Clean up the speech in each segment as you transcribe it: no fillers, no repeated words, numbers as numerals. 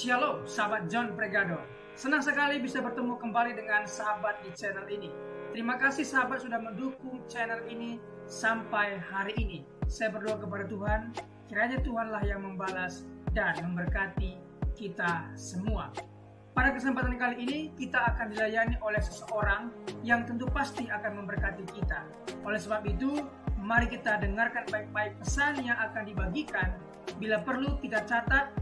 Shalom sahabat John Pregado. Senang sekali bisa bertemu kembali dengan sahabat di channel ini. Terima kasih sahabat sudah mendukung channel ini sampai hari ini. Saya berdoa kepada Tuhan, kiranya Tuhanlah yang membalas dan memberkati kita semua. Pada kesempatan kali ini kita akan dilayani oleh seseorang yang tentu pasti akan memberkati kita. Oleh sebab itu, mari kita dengarkan baik-baik pesan yang akan dibagikan. Bila perlu kita catat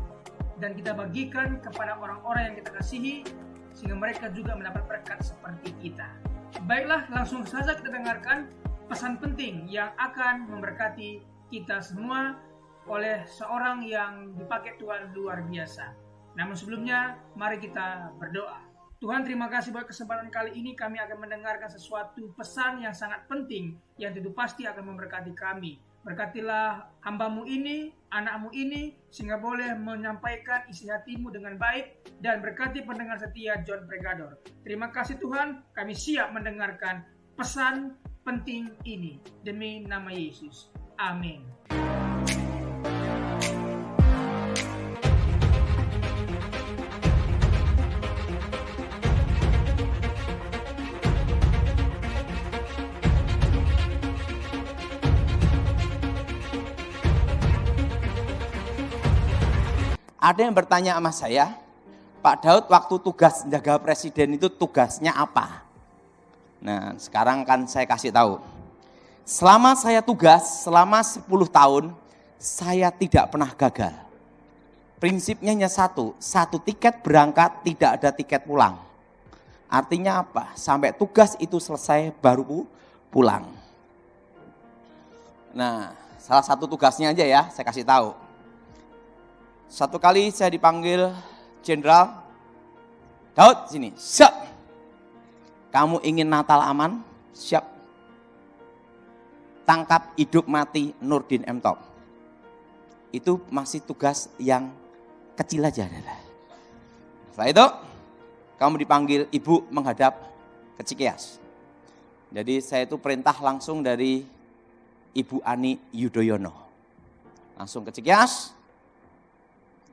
dan kita bagikan kepada orang-orang yang kita kasihi, sehingga mereka juga mendapat berkat seperti kita. Baiklah, langsung saja kita dengarkan pesan penting yang akan memberkati kita semua oleh seorang yang dipakai Tuhan luar biasa. Namun sebelumnya, mari kita berdoa. Tuhan, terima kasih buat kesempatan kali ini kami akan mendengarkan sesuatu pesan yang sangat penting yang tentu pasti akan memberkati kami. Berkatilah hamba-Mu ini, anak-Mu ini, sehingga boleh menyampaikan isi hati-Mu dengan baik, dan berkati pendengar setia John Pregador. Terima kasih Tuhan, kami siap mendengarkan pesan penting ini. Demi nama Yesus. Amin. Ada yang bertanya sama saya, Pak Daud waktu tugas jaga presiden itu tugasnya apa? Nah, sekarang kan saya kasih tahu. Selama saya tugas, selama 10 tahun, saya tidak pernah gagal. Prinsipnya hanya satu tiket berangkat, tidak ada tiket pulang. Artinya apa? Sampai tugas itu selesai baru pulang. Nah, salah satu tugasnya aja ya, saya kasih tahu. Satu kali saya dipanggil jenderal, Daud sini, siap. Kamu ingin Natal aman? Siap. Tangkap hidup mati Nurdin M. Top. Itu masih tugas yang kecil aja. Setelah itu, kamu dipanggil ibu menghadap ke Cikeas. Jadi saya itu perintah langsung dari Ibu Ani Yudhoyono. Langsung ke Cikeas.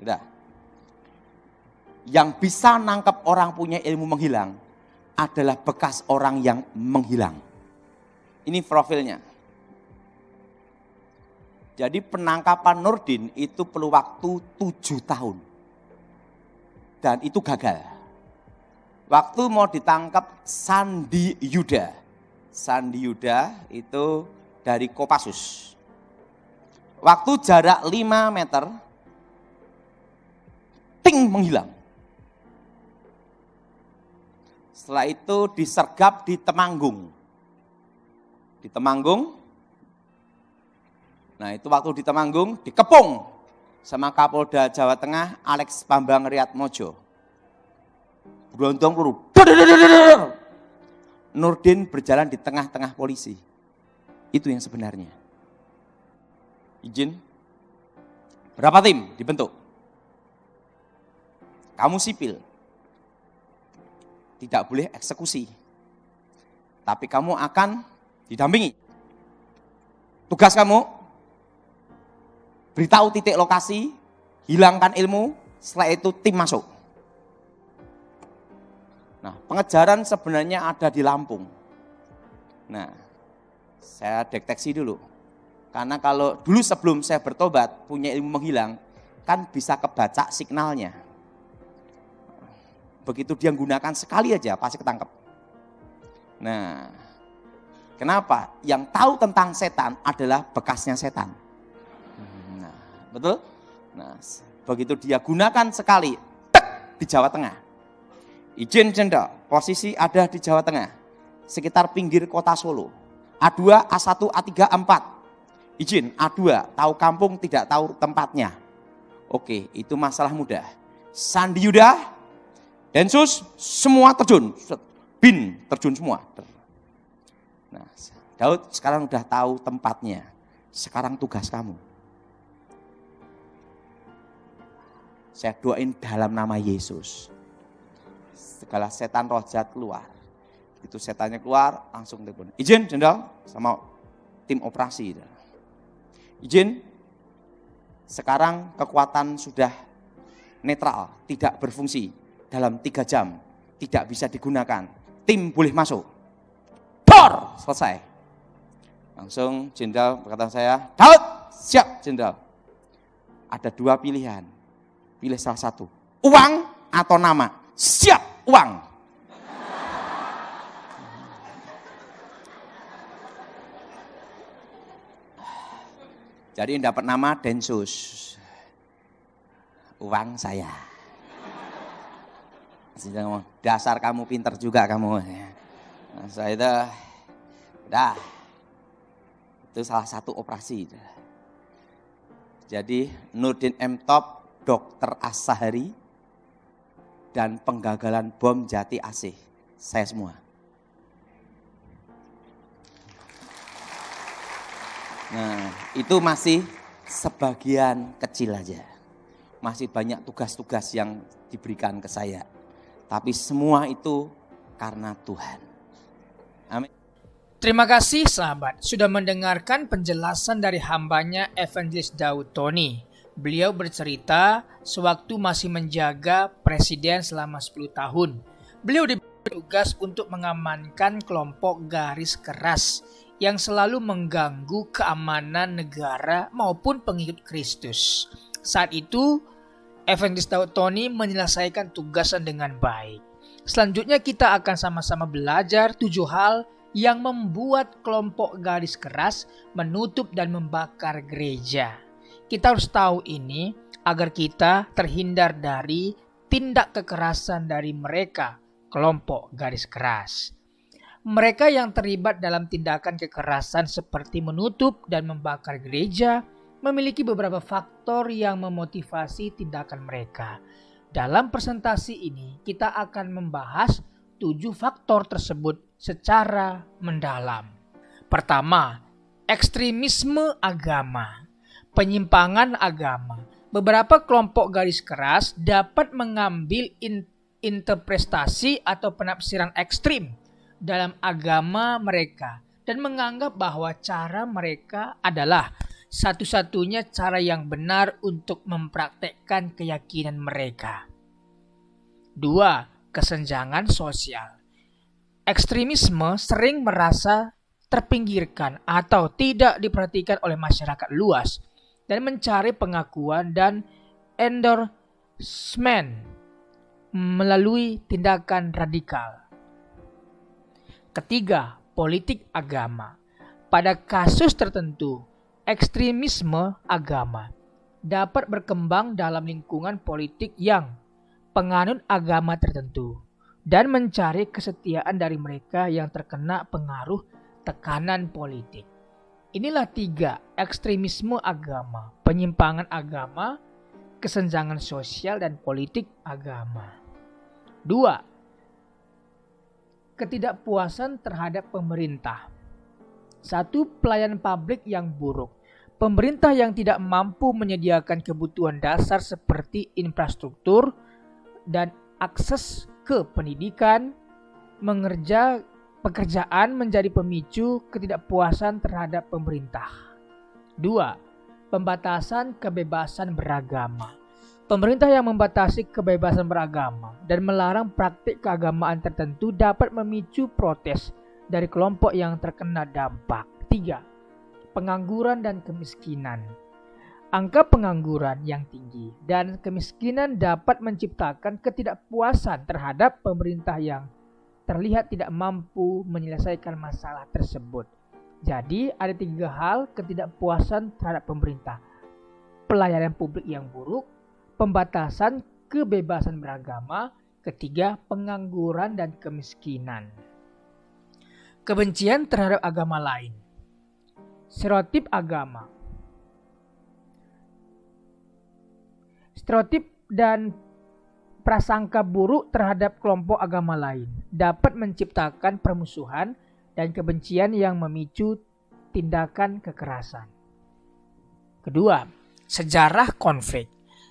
Udah. Yang bisa nangkep orang punya ilmu menghilang adalah bekas orang yang menghilang. Ini profilnya. Jadi penangkapan Nurdin itu perlu waktu 7 tahun. Dan itu gagal. Waktu mau ditangkap Sandi Yuda. Sandi Yuda itu dari Kopassus. Waktu jarak 5 meter, ting, menghilang. Setelah itu disergap di Temanggung. Di Temanggung. Nah, itu waktu di Temanggung dikepung sama Kapolda Jawa Tengah Alex Bambang Riyatmojo. Berondong peluru. Nurdin berjalan di tengah-tengah polisi. Itu yang sebenarnya. Izin. Berapa tim dibentuk? Kamu sipil, tidak boleh eksekusi, tapi kamu akan didampingi. Tugas kamu, beritahu titik lokasi, hilangkan ilmu, setelah itu tim masuk. Nah, pengejaran sebenarnya ada di Lampung. Nah, saya deteksi dulu, karena kalau dulu sebelum saya bertobat, punya ilmu menghilang, kan bisa kebaca signalnya. Begitu dia gunakan sekali aja pasti ketangkep. Nah, kenapa? Yang tahu tentang setan adalah bekasnya setan. Nah, betul? Nah, begitu dia gunakan sekali, tek, di Jawa Tengah. Izin jenderal, posisi ada di Jawa Tengah, sekitar pinggir kota Solo. A2, A1, A3, A4. Izin, A2, tahu kampung tidak tahu tempatnya. Oke, itu masalah mudah. Sandi Yuda, Densus semua terjun, bin terjun semua. Nah, Daud sekarang udah tahu tempatnya. Sekarang tugas kamu. Saya doain dalam nama Yesus. Segala setan roh jahat keluar. Itu setannya keluar, langsung telepon. Izin jenderal sama tim operasi. Izin, sekarang kekuatan sudah netral, tidak berfungsi. Dalam 3 jam tidak bisa digunakan. Tim boleh masuk. Dor, selesai. Langsung jenderal berkata saya, Daud, siap jenderal. Ada 2 pilihan. Pilih salah satu. Uang atau nama? Siap, uang. Jadi yang dapat nama Densus. Uang saya. Dasar kamu pinter juga kamu. Nah, saya itu, udah. Itu salah satu operasi. Jadi Nurdin M. Top, Dr. As-Sahari, dan penggagalan bom Jati Asih. Saya semua. Nah, itu masih sebagian kecil aja. Masih banyak tugas-tugas yang diberikan ke saya. Tapi semua itu karena Tuhan. Amin. Terima kasih sahabat sudah mendengarkan penjelasan dari hambanya Evangelis Daud Tony. Beliau bercerita sewaktu masih menjaga presiden selama 10 tahun. Beliau diberi tugas untuk mengamankan kelompok garis keras yang selalu mengganggu keamanan negara maupun pengikut Kristus. Saat itu, Evangelis Daud Tony menyelesaikan tugasan dengan baik. Selanjutnya kita akan sama-sama belajar 7 hal yang membuat kelompok garis keras menutup dan membakar gereja. Kita harus tahu ini agar kita terhindar dari tindak kekerasan dari mereka, kelompok garis keras. Mereka yang terlibat dalam tindakan kekerasan seperti menutup dan membakar gereja memiliki beberapa faktor yang memotivasi tindakan mereka. Dalam presentasi ini kita akan membahas 7 faktor tersebut secara mendalam. Pertama, ekstremisme agama, penyimpangan agama. Beberapa kelompok garis keras dapat mengambil interpretasi atau penafsiran ekstrim dalam agama mereka dan menganggap bahwa cara mereka adalah satu-satunya cara yang benar untuk mempraktekkan keyakinan mereka. 2. Kesenjangan sosial. Ekstremisme sering merasa terpinggirkan atau tidak diperhatikan oleh masyarakat luas dan mencari pengakuan dan endorsement melalui tindakan radikal. Ketiga, politik agama. Pada kasus tertentu, ekstremisme agama dapat berkembang dalam lingkungan politik yang penganut agama tertentu dan mencari kesetiaan dari mereka yang terkena pengaruh tekanan politik. Inilah 3, ekstremisme agama, penyimpangan agama, kesenjangan sosial, dan politik agama. 2. Ketidakpuasan terhadap pemerintah. 1. Pelayanan publik yang buruk. Pemerintah yang tidak mampu menyediakan kebutuhan dasar seperti infrastruktur dan akses ke pendidikan, pekerjaan menjadi pemicu ketidakpuasan terhadap pemerintah. 2. Pembatasan kebebasan beragama. Pemerintah yang membatasi kebebasan beragama dan melarang praktik keagamaan tertentu dapat memicu protes dari kelompok yang terkena dampak. 3. Pengangguran dan kemiskinan. Angka pengangguran yang tinggi dan kemiskinan dapat menciptakan ketidakpuasan terhadap pemerintah yang terlihat tidak mampu menyelesaikan masalah tersebut. Jadi ada 3 hal ketidakpuasan terhadap pemerintah. Pelayanan publik yang buruk, pembatasan kebebasan beragama, 3. Pengangguran dan kemiskinan. Kebencian terhadap agama lain. Stereotip agama. Stereotip dan prasangka buruk terhadap kelompok agama lain dapat menciptakan permusuhan dan kebencian yang memicu tindakan kekerasan. Kedua, sejarah konflik.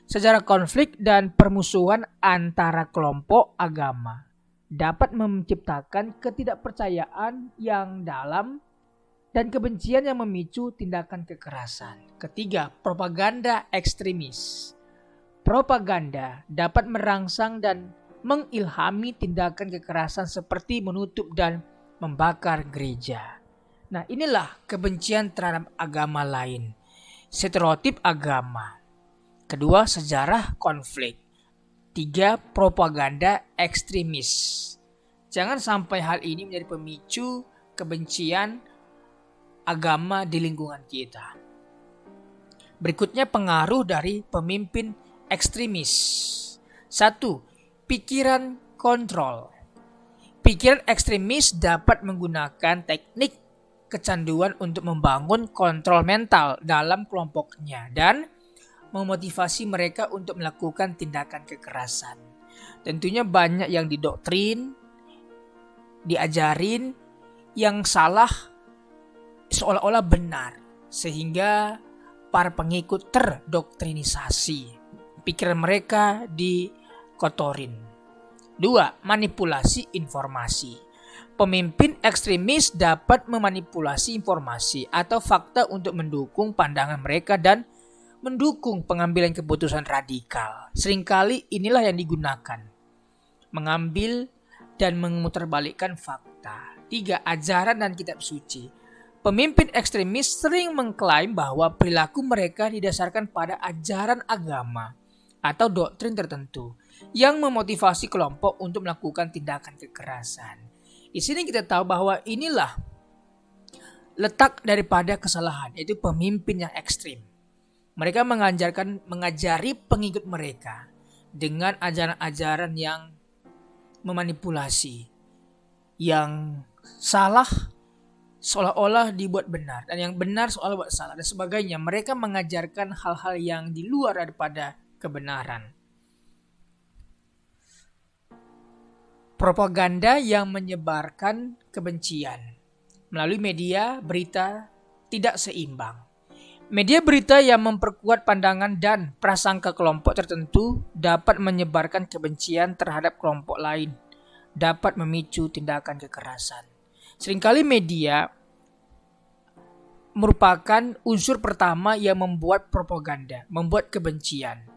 Sejarah konflik dan permusuhan antara kelompok agama dapat menciptakan ketidakpercayaan yang dalam dan kebencian yang memicu tindakan kekerasan. Ketiga, propaganda ekstremis. propaganda dapat merangsang dan mengilhami tindakan kekerasan seperti menutup dan membakar gereja. Nah, inilah kebencian terhadap agama lain. Stereotip agama. Kedua, sejarah konflik. 3, propaganda ekstremis. Jangan sampai hal ini menjadi pemicu kebencian agama di lingkungan kita. Berikutnya pengaruh dari pemimpin ekstremis. 1. Pikiran kontrol. Pikiran ekstremis dapat menggunakan teknik kecanduan untuk membangun kontrol mental dalam kelompoknya dan memotivasi mereka untuk melakukan tindakan kekerasan. Tentunya banyak yang didoktrin, diajarin yang salah seolah-olah benar, sehingga para pengikut terdoktrinisasi. Pikiran mereka dikotorin. 2. Manipulasi informasi. Pemimpin ekstremis dapat memanipulasi informasi atau fakta untuk mendukung pandangan mereka dan mendukung pengambilan keputusan radikal. Seringkali inilah yang digunakan. Mengambil dan memutarbalikkan fakta. 3. Ajaran dan kitab suci. Pemimpin ekstremis sering mengklaim bahwa perilaku mereka didasarkan pada ajaran agama atau doktrin tertentu yang memotivasi kelompok untuk melakukan tindakan kekerasan. Di sini kita tahu bahwa inilah letak daripada kesalahan, yaitu pemimpin yang ekstrim. Mereka mengajari pengikut mereka dengan ajaran-ajaran yang memanipulasi, yang salah seolah-olah dibuat benar dan yang benar seolah buat salah dan sebagainya. Mereka mengajarkan hal-hal yang di luar daripada kebenaran. Propaganda yang menyebarkan kebencian melalui media berita tidak seimbang. Media berita yang memperkuat pandangan dan prasangka kelompok tertentu dapat menyebarkan kebencian terhadap kelompok lain, dapat memicu tindakan kekerasan. Seringkali media merupakan unsur pertama yang membuat propaganda, membuat kebencian.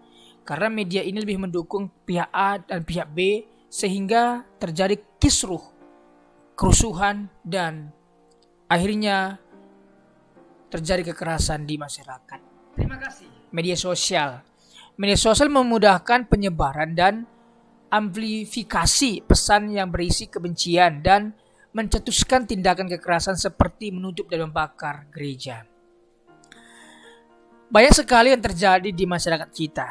Karena media ini lebih mendukung pihak A dan pihak B sehingga terjadi kisruh, kerusuhan, dan akhirnya terjadi kekerasan di masyarakat. Terima kasih. Media sosial. Media sosial memudahkan penyebaran dan amplifikasi pesan yang berisi kebencian dan mencetuskan tindakan kekerasan seperti menutup dan membakar gereja. Banyak sekali yang terjadi di masyarakat kita.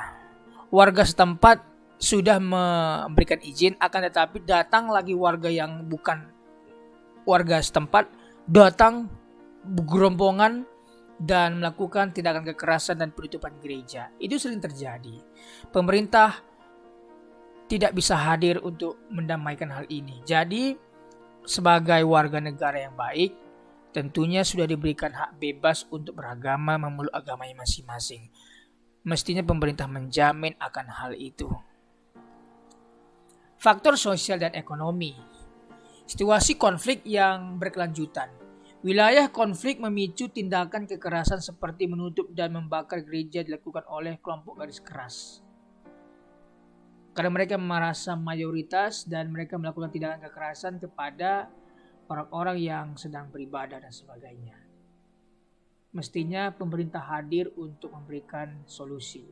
Warga setempat sudah memberikan izin, akan tetapi datang lagi warga yang bukan warga setempat, datang bergerombokan dan melakukan tindakan kekerasan dan penutupan gereja. Itu sering terjadi. Pemerintah tidak bisa hadir untuk mendamaikan hal ini. Jadi, sebagai warga negara yang baik, tentunya sudah diberikan hak bebas untuk beragama, memeluk agamanya masing-masing. Mestinya pemerintah menjamin akan hal itu. Faktor sosial dan ekonomi. Situasi konflik yang berkelanjutan. Wilayah konflik memicu tindakan kekerasan seperti menutup dan membakar gereja dilakukan oleh kelompok garis keras. Karena mereka merasa mayoritas dan mereka melakukan tindakan kekerasan kepada orang-orang yang sedang beribadah dan sebagainya. Mestinya pemerintah hadir untuk memberikan solusi.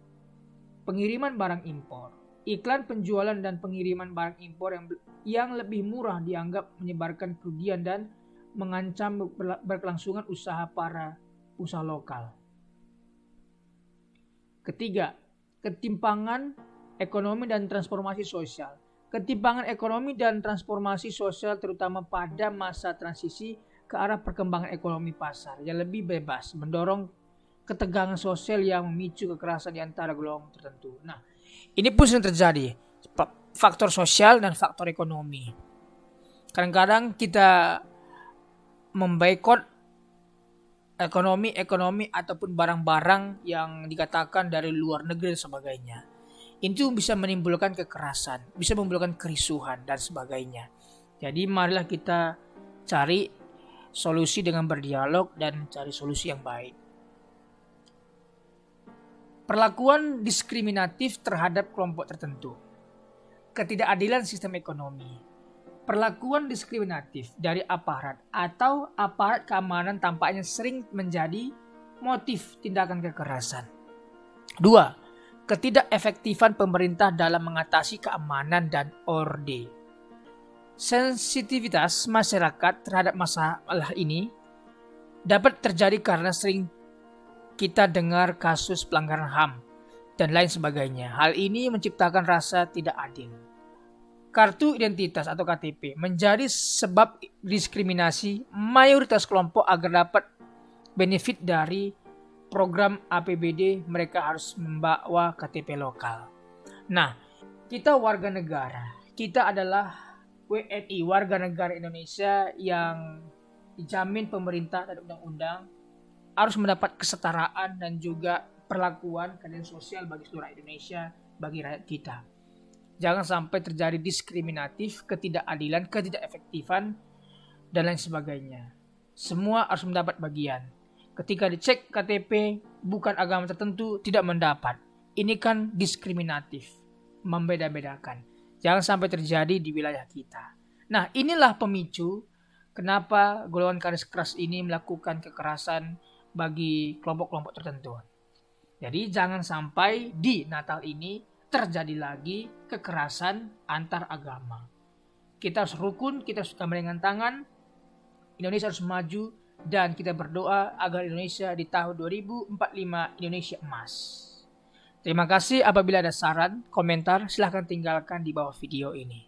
Pengiriman barang impor. Iklan penjualan dan pengiriman barang impor yang lebih murah dianggap menyebarkan kerugian dan mengancam berkelangsungan usaha para usaha lokal. Ketiga, ketimpangan ekonomi dan transformasi sosial. Ketimpangan ekonomi dan transformasi sosial terutama pada masa transisi ke arah perkembangan ekonomi pasar yang lebih bebas, mendorong ketegangan sosial yang memicu kekerasan di antara golongan tertentu. Nah, ini pun sering terjadi, faktor sosial dan faktor ekonomi. Kadang-kadang kita memboikot ekonomi ataupun barang-barang yang dikatakan dari luar negeri dan sebagainya. Itu bisa menimbulkan kekerasan, bisa menimbulkan kerisuhan dan sebagainya. Jadi marilah kita cari solusi dengan berdialog dan cari solusi yang baik. perlakuan diskriminatif terhadap kelompok tertentu, ketidakadilan sistem ekonomi, perlakuan diskriminatif dari aparat atau aparat keamanan tampaknya sering menjadi motif tindakan kekerasan. 2. Ketidakefektifan pemerintah dalam mengatasi keamanan dan orde. Sensitivitas masyarakat terhadap masalah ini dapat terjadi karena sering kita dengar kasus pelanggaran HAM dan lain sebagainya. Hal ini menciptakan rasa tidak adil. Kartu identitas atau KTP menjadi sebab diskriminasi mayoritas kelompok agar dapat benefit dari program APBD. Mereka harus membawa KTP lokal. Nah, kita warga negara. Kita adalah WNI, warga negara Indonesia yang dijamin pemerintah dan undang-undang, harus mendapat kesetaraan dan juga perlakuan keadilan sosial bagi seluruh Indonesia, bagi rakyat kita. Jangan sampai terjadi diskriminatif, ketidakadilan, ketidakefektifan, dan lain sebagainya. Semua harus mendapat bagian. Ketika dicek KTP bukan agama tertentu, tidak mendapat. Ini kan diskriminatif, membeda-bedakan. Jangan sampai terjadi di wilayah kita. Nah, inilah pemicu kenapa golongan garis keras ini melakukan kekerasan bagi kelompok-kelompok tertentu. Jadi jangan sampai di Natal ini terjadi lagi kekerasan antar agama. Kita harus rukun, kita harus gandengan tangan. Indonesia harus maju dan kita berdoa agar Indonesia di tahun 2045 Indonesia emas. Terima kasih. Apabila ada saran, komentar, silahkan tinggalkan di bawah video ini.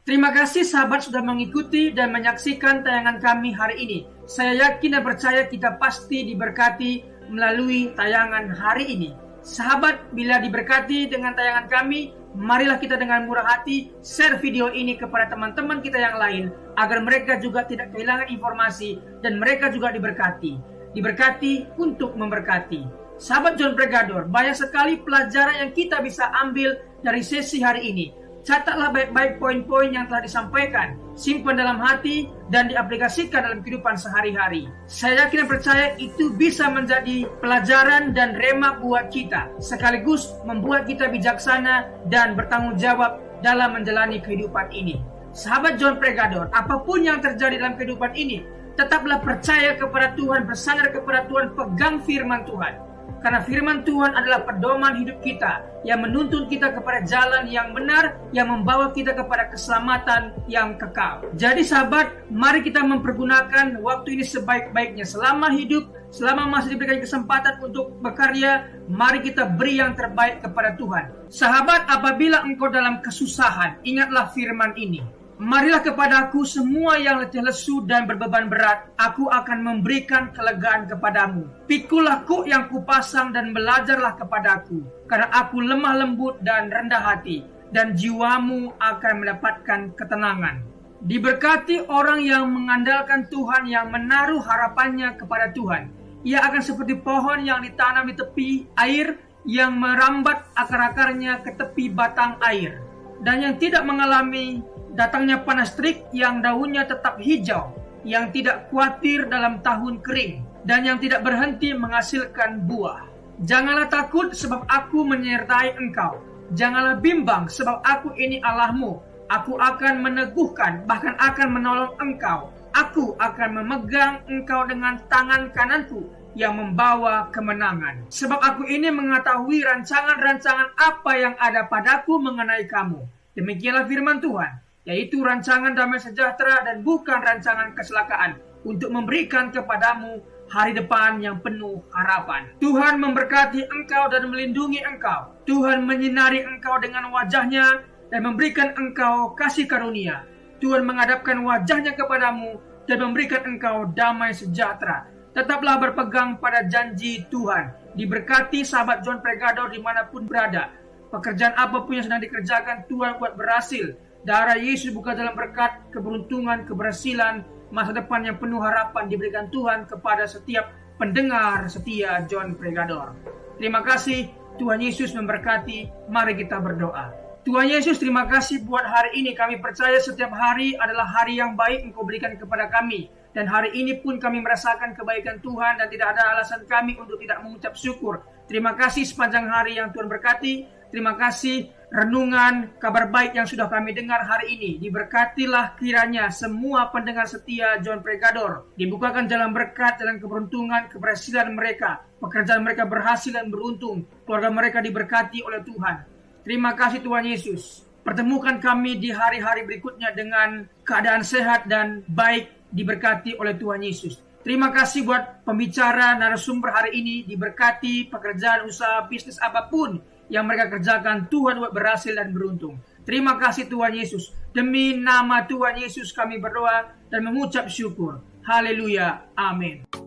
Terima kasih sahabat sudah mengikuti dan menyaksikan tayangan kami hari ini. Saya yakin dan percaya kita pasti diberkati melalui tayangan hari ini. Sahabat, bila diberkati dengan tayangan kami, marilah kita dengan murah hati share video ini kepada teman-teman kita yang lain, agar mereka juga tidak kehilangan informasi dan mereka juga diberkati. Diberkati untuk memberkati. Sahabat John Pregador, banyak sekali pelajaran yang kita bisa ambil dari sesi hari ini. Catatlah baik-baik poin-poin yang telah disampaikan, simpan dalam hati, dan diaplikasikan dalam kehidupan sehari-hari. Saya yakin dan percaya itu bisa menjadi pelajaran dan rema buat kita, sekaligus membuat kita bijaksana dan bertanggung jawab dalam menjalani kehidupan ini. Sahabat John Pregador, apapun yang terjadi dalam kehidupan ini, tetaplah percaya kepada Tuhan, bersandar kepada Tuhan, pegang firman Tuhan. Karena firman Tuhan adalah pedoman hidup kita yang menuntun kita kepada jalan yang benar, yang membawa kita kepada keselamatan yang kekal. Jadi sahabat, mari kita mempergunakan waktu ini sebaik-baiknya. Selama hidup, selama masih diberikan kesempatan untuk berkarya, mari kita beri yang terbaik kepada Tuhan. Sahabat, apabila engkau dalam kesusahan, ingatlah firman ini. Marilah kepadaku semua yang letih lesu dan berbeban berat, aku akan memberikan kelegaan kepadamu. Pikulah kuk yang kupasang dan belajarlah kepadaku, karena aku lemah lembut dan rendah hati, dan jiwamu akan mendapatkan ketenangan. Diberkati orang yang mengandalkan Tuhan, yang menaruh harapannya kepada Tuhan. Ia akan seperti pohon yang ditanam di tepi air, yang merambat akar-akarnya ke tepi batang air, dan yang tidak mengalami datangnya panas terik, yang daunnya tetap hijau, yang tidak khawatir dalam tahun kering, dan yang tidak berhenti menghasilkan buah. Janganlah takut, sebab aku menyertai engkau. Janganlah bimbang, sebab aku ini Allahmu. Aku akan meneguhkan, bahkan akan menolong engkau. Aku akan memegang engkau dengan tangan kananku yang membawa kemenangan. Sebab aku ini mengetahui rancangan-rancangan apa yang ada padaku mengenai kamu. Demikianlah firman Tuhan, yaitu rancangan damai sejahtera dan bukan rancangan kecelakaan, untuk memberikan kepadamu hari depan yang penuh harapan. Tuhan memberkati engkau dan melindungi engkau. Tuhan menyinari engkau dengan wajahnya dan memberikan engkau kasih karunia. Tuhan menghadapkan wajahnya kepadamu dan memberikan engkau damai sejahtera. Tetaplah berpegang pada janji Tuhan. Diberkati sahabat John Pregador dimanapun berada. Pekerjaan apapun yang sedang dikerjakan, Tuhan buat berhasil. Darah Yesus bukan dalam berkat, keberuntungan, keberhasilan, masa depan yang penuh harapan diberikan Tuhan kepada setiap pendengar setia John Pregador. Terima kasih, Tuhan Yesus memberkati. Mari kita berdoa. Tuhan Yesus, terima kasih buat hari ini. Kami percaya setiap hari adalah hari yang baik Engkau berikan kepada kami. Dan hari ini pun kami merasakan kebaikan Tuhan dan tidak ada alasan kami untuk tidak mengucap syukur. Terima kasih sepanjang hari yang Tuhan berkati. Terima kasih renungan kabar baik yang sudah kami dengar hari ini. Diberkatilah kiranya semua pendengar setia John Pregador. Dibukakan jalan berkat, jalan keberuntungan, keberhasilan mereka. Pekerjaan mereka berhasil dan beruntung. Keluarga mereka diberkati oleh Tuhan. Terima kasih Tuhan Yesus. Pertemukan kami di hari-hari berikutnya dengan keadaan sehat dan baik, diberkati oleh Tuhan Yesus. Terima kasih buat pembicara narasumber hari ini. Diberkati pekerjaan, usaha, bisnis apapun yang mereka kerjakan, Tuhan buat berhasil dan beruntung. Terima kasih Tuhan Yesus. Demi nama Tuhan Yesus kami berdoa dan mengucap syukur. Haleluya. Amin.